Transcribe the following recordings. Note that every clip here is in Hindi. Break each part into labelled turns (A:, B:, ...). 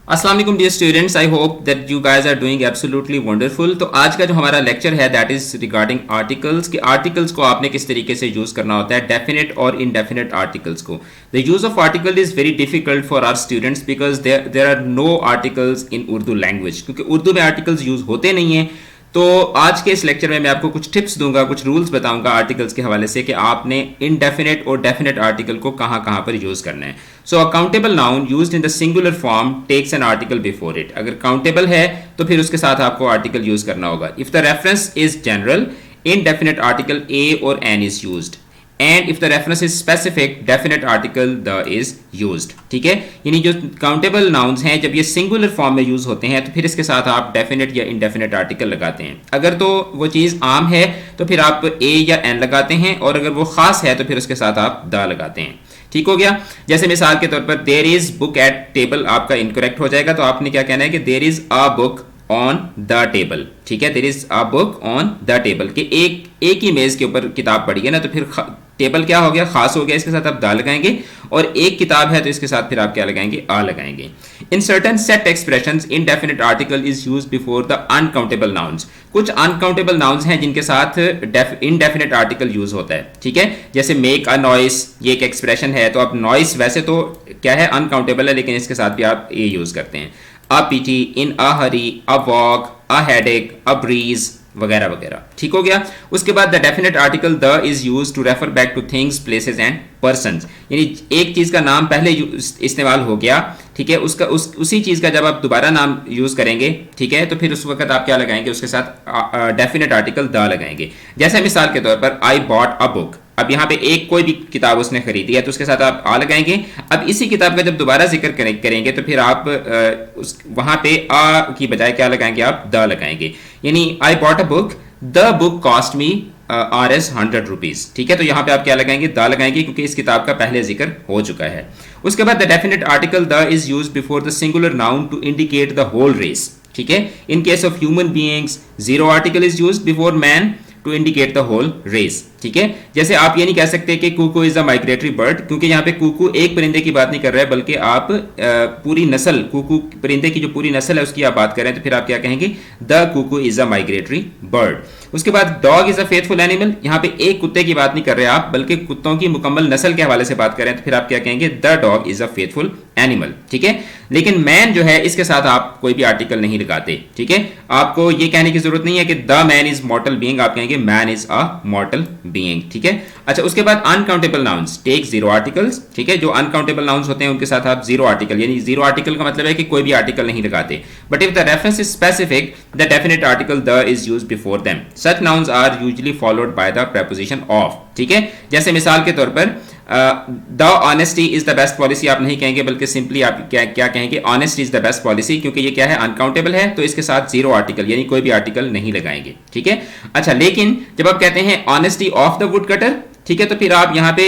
A: अस्सलाम वालेकुम dear students, I hope that you guys are doing absolutely wonderful. तो आज का जो हमारा लेक्चर है दैट इज रिगार्डिंग आर्टिकल्स कि आर्टिकल्स को आपने किस तरीके से यूज़ करना होता है, डेफिनेट और इनडेफिनेट आर्टिकल्स को। The use of article is very difficult for our students because there are no articles in Urdu language, क्योंकि उर्दू में आर्टिकल्स यूज़ होते नहीं हैं। तो आज के इस लेक्चर में मैं आपको कुछ टिप्स दूंगा, कुछ रूल्स बताऊंगा आर्टिकल्स के हवाले से कि आपने इनडेफिनेट और डेफिनेट आर्टिकल को कहां कहां पर यूज करना है। So a countable noun used in the singular form takes an article before it. अगर काउंटेबल है तो फिर उसके साथ आपको आर्टिकल यूज करना होगा। If the reference is general, indefinite article a और an is used, and if the reference is specific, definite article the is used. ठीक है, यानी जो काउंटेबल नाउन्स हैं जब ये सिंगुलर फॉर्म में यूज होते हैं तो फिर इसके साथ आप डेफिनेट या इनडेफिनेट आर्टिकल लगाते हैं। अगर तो वो चीज आम है तो फिर आप ए या एन लगाते हैं, और अगर वो खास है तो फिर उसके साथ आप द लगाते हैं। ठीक हो गया। जैसे मिसाल के तौर पर there is book at table, आपका इनकरेक्ट हो जाएगा, तो आपने क्या कहना है कि there is a book on the table. ठीक है, there is a book on the table, कि एक ही मेज के ऊपर किताब पड़ी है ना, तो फिर टेबल क्या हो गया, खास हो गया, इसके साथ आप दा लगाएंगे, और एक किताब है तो इसके साथ फिर आप क्या लगाएंगे, आ लगाएंगे। In certain set expressions indefinite article is used before the uncountable nouns. कुछ अनकाउंटेबल नाउन्स हैं जिनके साथ इनडेफिनेट आर्टिकल यूज होता है। ठीक है, जैसे मेक अ नॉइस, ये एक एक्सप्रेशन है, तो अब नॉइस वैसे तो क्या है, अनकाउंटेबल है, लेकिन इसके साथ भी आप ये यूज करते हैं। A pity, in a hurry, a walk, a headache, a breeze वगैरह वगैरह। ठीक हो गया। उसके बाद the definite article the is used to refer back to things, places and persons, यानी एक चीज का नाम पहले इस्तेमाल हो गया, ठीक है, उसी चीज का जब आप दोबारा नाम यूज करेंगे, ठीक है, तो फिर उस वक्त आप क्या लगाएंगे, उसके साथ डेफिनेट आर्टिकल द लगाएंगे। जैसे मिसाल के तौर पर आई बॉट अ बुक, अब यहाँ पे एक कोई भी किताब उसने खरीदी है तो उसके साथ आप आ लगाएंगे। अब इसी किताब का जब दोबारा जिक्र करेंगे तो फिर आप वहां पे आ की बजाय क्या लगाएंगे, आप द लगाएंगे। यानी I bought a book, the book cost me RS 100 rupees. ठीक है, तो यहाँ पे आप क्या लगाएंगे, द लगाएंगे, क्योंकि इस किताब का पहले जिक्र हो चुका है। उसके बाद the definite article the is used before the singular noun to indicate the whole race. ठीक है, in case of human beings, zero article is used before man to indicate the whole race. ठीक है, जैसे आप ये नहीं कह सकते कि cuckoo is a migratory bird, क्योंकि यहाँ पे कुकू एक परिंदे की बात नहीं कर रहे हैं, बल्कि आप पूरी नस्ल, कुकू परिंदे की जो पूरी नस्ल है उसकी आप बात कर रहे हैं, तो फिर आप क्या कहेंगे, the Kuku is a migratory bird. उसके बाद dog is a faithful animal, यहाँ पे एक कुत्ते की बात नहीं कर रहे आप, बल्कि कुत्तों की मुकम्मल नस्ल के हवाले से बात कर रहे हैं, तो फिर आप क्या कहेंगे, the dog is a faithful animal. ठीक है, लेकिन मैन जो है इसके साथ आप कोई भी आर्टिकल नहीं लगाते। ठीक है, आपको ये कहने की जरूरत नहीं है कि the man is mortal being, आप कहेंगे man is a mortal being. ठीक है, अच्छा, उसके बाद uncountable nouns take zero articles. ठीक है, जो अनकाउंटेबल नाउन्स होते हैं उनके साथ आप जीरो आर्टिकल, यानी जीरो आर्टिकल का मतलब है कि कोई भी आर्टिकल नहीं लगाते। But if the reference is specific, the definite article the is used before them. Such nouns are usually followed by the preposition of. ठीक है, जैसे मिसाल के तौर पर the honesty is the best policy आप नहीं कहेंगे, बल्कि सिंपली आप क्या कहेंगे, honest is the best policy, क्योंकि ये क्या है, अनकाउंटेबल है, तो इसके साथ जीरो आर्टिकल यानी कोई भी आर्टिकल नहीं लगाएंगे। ठीक है, अच्छा, लेकिन जब आप कहते हैं honesty of the wood cutter, ठीक है, तो फिर आप यहाँ पे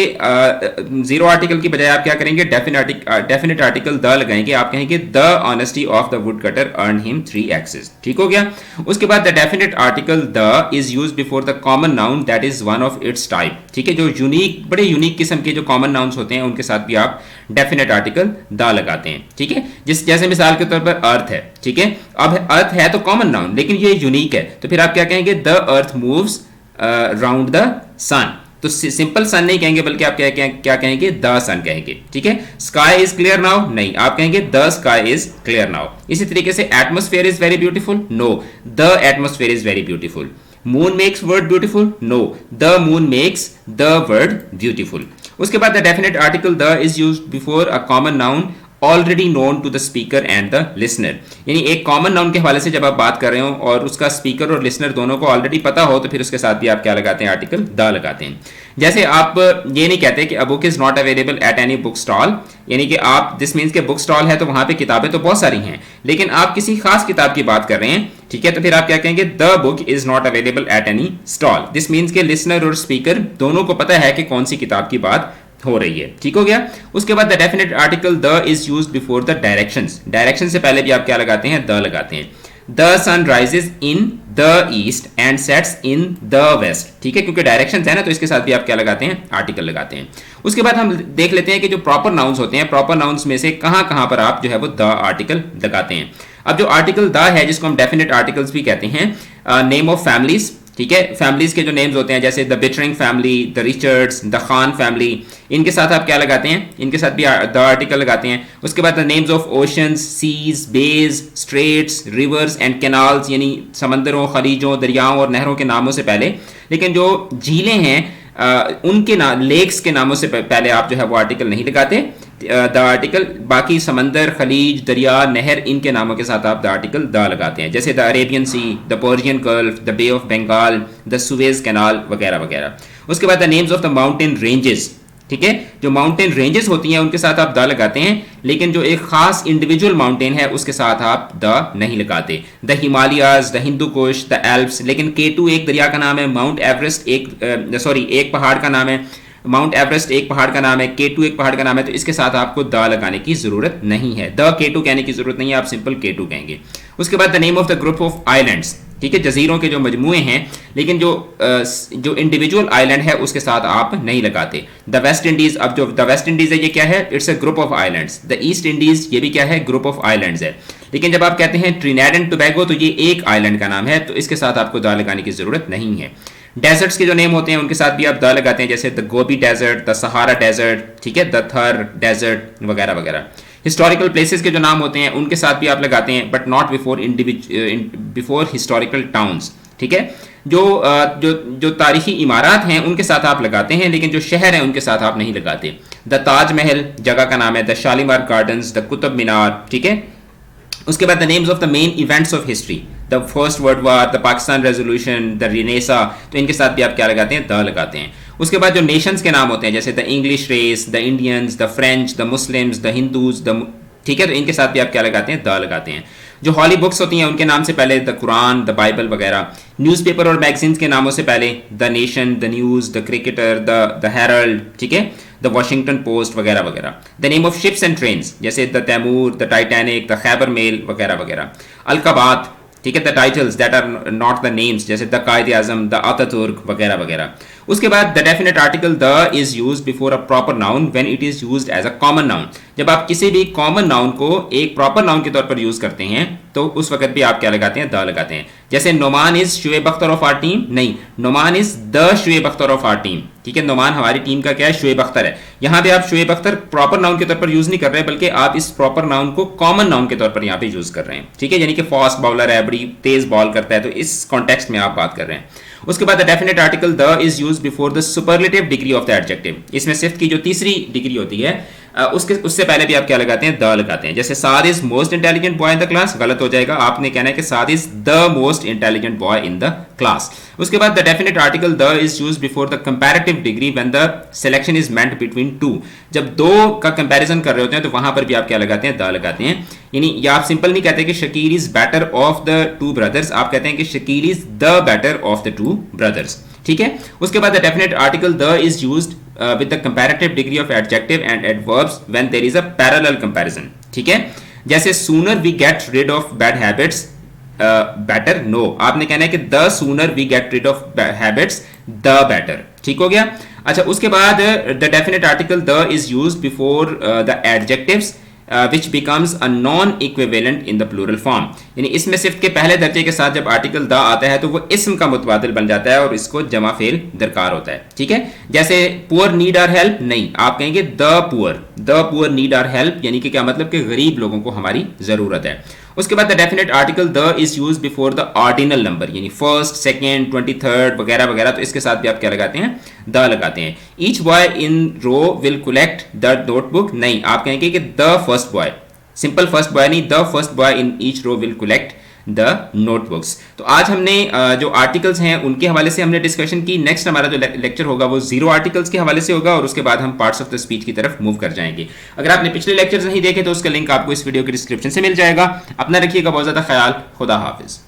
A: जीरो आर्टिकल की बजाय आप क्या करेंगे, डेफिनेट आर्टिकल द लगाएंगे, आप कहेंगे the honesty of the wood cutter earn him 3 excess. ठीक हो गया। उसके बाद the definite article the is used before the common noun that is one of its type. ठीक है, जो यूनिक, बड़े यूनिक किस्म के जो कॉमन नाउन्स होते हैं उनके साथ भी आप डेफिनेट आर्टिकल द लगाते हैं। ठीक है, जैसे मिसाल के तौर पर अर्थ है। ठीक है, अब अर्थ है तो कॉमन नाउन, लेकिन ये यूनिक है, तो फिर आप क्या कहेंगे, the earth moves round the sun. तो सिंपल सन नहीं कहेंगे, बल्कि आप क्या कहेंगे, द सन कहेंगे। ठीक है, स्काई इज क्लियर नाउ, नहीं, आप कहेंगे the sky is clear now. इसी तरीके से atmosphere is very beautiful, no, the atmosphere is very beautiful. Moon makes word beautiful, no, the moon makes the word beautiful. उसके बाद the definite article the is used before a common noun already known to the speaker and the listener, यानी एक कॉमन नाउन के हवाले से जब आप बात कर रहे हो और उसका स्पीकर और लिसनर दोनों को ऑलरेडी पता हो, तो फिर उसके साथ भी आप क्या लगाते हैं, आर्टिकल द लगाते हैं। जैसे आप ये नहीं कहते कि a book is not available at any book stall, यानी कि आप, दिस मीन्स के बुक स्टॉल है तो वहां पे किताबें तो बहुत सारी हैं, लेकिन आप किसी खास किताब की बात कर रहे हैं। ठीक है, तो फिर आप क्या कहेंगे, the book is not available at any stall. This means के लिसनर और स्पीकर दोनों को पता है कि कौन सी किताब की बात हो रही है। ठीक हो गया। उसके बाद the definite article the is used before the directions. Direction से पहले भी आप क्या लगाते हैं, द लगाते हैं। The sun rises in the east and sets in the west, ठीक है, क्योंकि डायरेक्शन है ना, तो इसके साथ भी आप क्या लगाते हैं, आर्टिकल लगाते हैं। उसके बाद हम देख लेते हैं कि जो प्रॉपर नाउन्स होते हैं, प्रॉपर नाउन्स में से कहां कहां पर आप जो है वो द आर्टिकल लगाते हैं। अब जो आर्टिकल द है, जिसको हम डेफिनेट आर्टिकल्स भी कहते हैं, नेम ऑफ फैमिलीज, ठीक है, फैमिलीज के जो नेम्स होते हैं जैसे the Bittering family, the Richards, the Khan family, इनके साथ आप क्या लगाते हैं, इनके साथ भी द आर्टिकल लगाते हैं। उसके बाद the names of oceans, seas, bays, straits, rivers and canals, यानी समंदरों, खलीजों, दरियाओं और नहरों के नामों से पहले, लेकिन जो झीलें हैं उनके लेक्स के नामों से पहले आप जो है वो आर्टिकल नहीं लगाते द आर्टिकल। बाकी समंदर, खलीज, दरिया, नहर, इनके नामों के साथ आप द आर्टिकल द लगाते हैं, जैसे the Arabian sea, the Persian gulf, the bay of Bengal, the Suez canal वगैरह वगैरह। उसके बाद the names of the mountain ranges, ठीक है, जो माउंटेन रेंजेस होती हैं उनके साथ आप द लगाते हैं, लेकिन जो एक खास इंडिविजुअल माउंटेन है उसके साथ आप द नहीं लगाते। The Himalayas, the Hindu Kush, the Alps, लेकिन K2 एक दरिया का नाम है, माउंट एवरेस्ट एक पहाड़ का नाम है, माउंट एवरेस्ट एक पहाड़ का नाम है, K2 एक पहाड़ का नाम है, तो इसके साथ आपको द लगाने की जरूरत नहीं है, द K2 कहने की जरूरत नहीं है, आप सिंपल K2 कहेंगे। उसके बाद the name of the group of islands, ठीक है, जजीरों के जो मजमूए हैं, लेकिन जो इंडिविजुअल आइलैंड है उसके साथ आप नहीं लगाते। द वेस्ट इंडीज, अब जो द वेस्ट इंडीज है ये क्या है, it's a group of islands. The east Indies ये भी क्या है, ग्रुप ऑफ आइलैंड्स है, लेकिन जब आप कहते हैं ट्रिनिडाद एंड टोबैगो तो ये एक आइलैंड का नाम है, तो इसके साथ आपको द लगाने की जरूरत नहीं है। डेजर्ट्स के जो नेम होते हैं उनके साथ भी आप द लगाते हैं, जैसे the Gobi desert, the Sahara desert, ठीक है, द थर डेजर्ट वगैरह वगैरह। हिस्टोरिकल प्लेसेस के जो नाम होते हैं उनके साथ भी आप लगाते हैं, but not before historical towns, ठीक है, जो तारीखी इमारत हैं उनके साथ आप लगाते हैं, लेकिन जो शहर हैं उनके साथ आप नहीं लगाते। द ताजमहल जगह का नाम है, the Shalimar Gardens, the Qutub Minar, ठीक है। उसके बाद the names of the main events of history, the First World War, the Pakistan Resolution, the Renaissance, तो इनके साथ भी आप क्या लगाते हैं, द लगाते हैं। उसके बाद जो नेशंस के नाम होते हैं जैसे the English race, the Indians, the French, the Muslims, the Hindus, ठीक है, तो इनके साथ भी आप क्या लगाते हैं, द लगाते हैं। जो हॉली बुक्स होती हैं उनके नाम से पहले द कुरान, द बाइबल वगैरह। न्यूज़पेपर और मैगजीन्स के नामों से पहले the Nation, the News, the Cricketer, the Herald, ठीक है, द वॉशिंगटन पोस्ट वगैरह वगैरह। The name of ships and trains जैसे the Taimur, the Titanic, the Khyber Mail वगैरह वगैरह। अलकाबात, ठीक है, the titles that are not the names जैसे the Quaid Azam, the Ataturk वगैरह वगैरह। उसके बाद the definite article the is used before a proper noun when it is used as a common noun. जब आप किसी भी कॉमन नाउन को एक प्रॉपर नाउन के तौर पर यूज करते हैं तो उस वक्त भी आप क्या लगाते हैं, द लगाते हैं। जैसे Noman is Shoaib Akhtar of our team, नहीं, Noman is the Shoaib Akhtar of our team, ठीक है, नोमान हमारी टीम का क्या है, शुएब अख्तर है। यहां पे आप शुएब अख्तर प्रॉपर नाउन के तौर पर यूज नहीं कर रहे, बल्कि आप इस प्रॉपर नाउन को कॉमन नाउन के तौर पर यहां पे यूज कर रहे हैं, ठीक है, यानी कि फास्ट बॉलर है, बड़ी तेज बॉल करता है, तो इस कॉन्टेक्स्ट में आप बात कर रहे हैं। उसके बाद the definite article the is used before the superlative degree of the adjective. इसमें सिफ्त की जो तीसरी डिग्री होती है उससे पहले भी आप क्या लगाते हैं, द लगाते हैं। जैसे Saad is most intelligent boy in the class, गलत हो जाएगा, आपने कहना है कि Saad is the most intelligent boy in the class. उसके बाद the definite article the is used before the comparative degree when the selection is meant between two. जब दो का कंपैरिजन कर रहे होते हैं तो वहां पर भी आप क्या लगाते हैं, द लगाते हैं। यानी या आप सिंपल नहीं कहते कि Shakeel is better of the two brothers, आप कहते हैं कि Shakeel is the better of the two brothers, ठीक है। उसके बाद the definite article the is used with the comparative degree of adjective and adverbs when there is a parallel comparison, ठीक है। जैसे sooner we get rid of bad habits, better no, आपने कहना है कि the sooner we get rid of bad habits the better, ठीक हो गया। अच्छा, उसके बाद the definite article the is used before the adjectives which becomes a non-equivalent in the plural form। यानी इसमें सिर्फ के पहले दर्जे के साथ जब आर्टिकल द आता है तो वो इसम का मुतबादिल बन जाता है और इसको जमा फेल दरकार होता है, ठीक है। जैसे पुअर नीड आर हेल्प, नहीं, आप कहेंगे the poor need are help, यानी कि क्या मतलब कि गरीब लोगों को हमारी जरूरत है। उसके बाद the definite article the is used before the ordinal number, यानी फर्स्ट, सेकंड, 23rd वगैरह वगैरह, तो इसके साथ भी आप क्या लगाते हैं, द लगाते हैं। Each boy in row will collect the notebook, नहीं, आप कहेंगे कि the first boy, simple first boy नहीं, the first boy in each row will collect the notebooks. तो आज हमने जो आर्टिकल्स हैं उनके हवाले से हमने डिस्कशन की। नेक्स्ट हमारा जो लेक्चर होगा वो जीरो आर्टिकल्स के हवाले से होगा और उसके बाद हम पार्ट्स ऑफ द स्पीच की तरफ मूव कर जाएंगे। अगर आपने पिछले लेक्चर्स नहीं देखे तो उसका लिंक आपको इस वीडियो के डिस्क्रिप्शन से मिल जाएगा। अपना रखिएगा बहुत ज़्यादा ख्याल, खुदा हाफिज।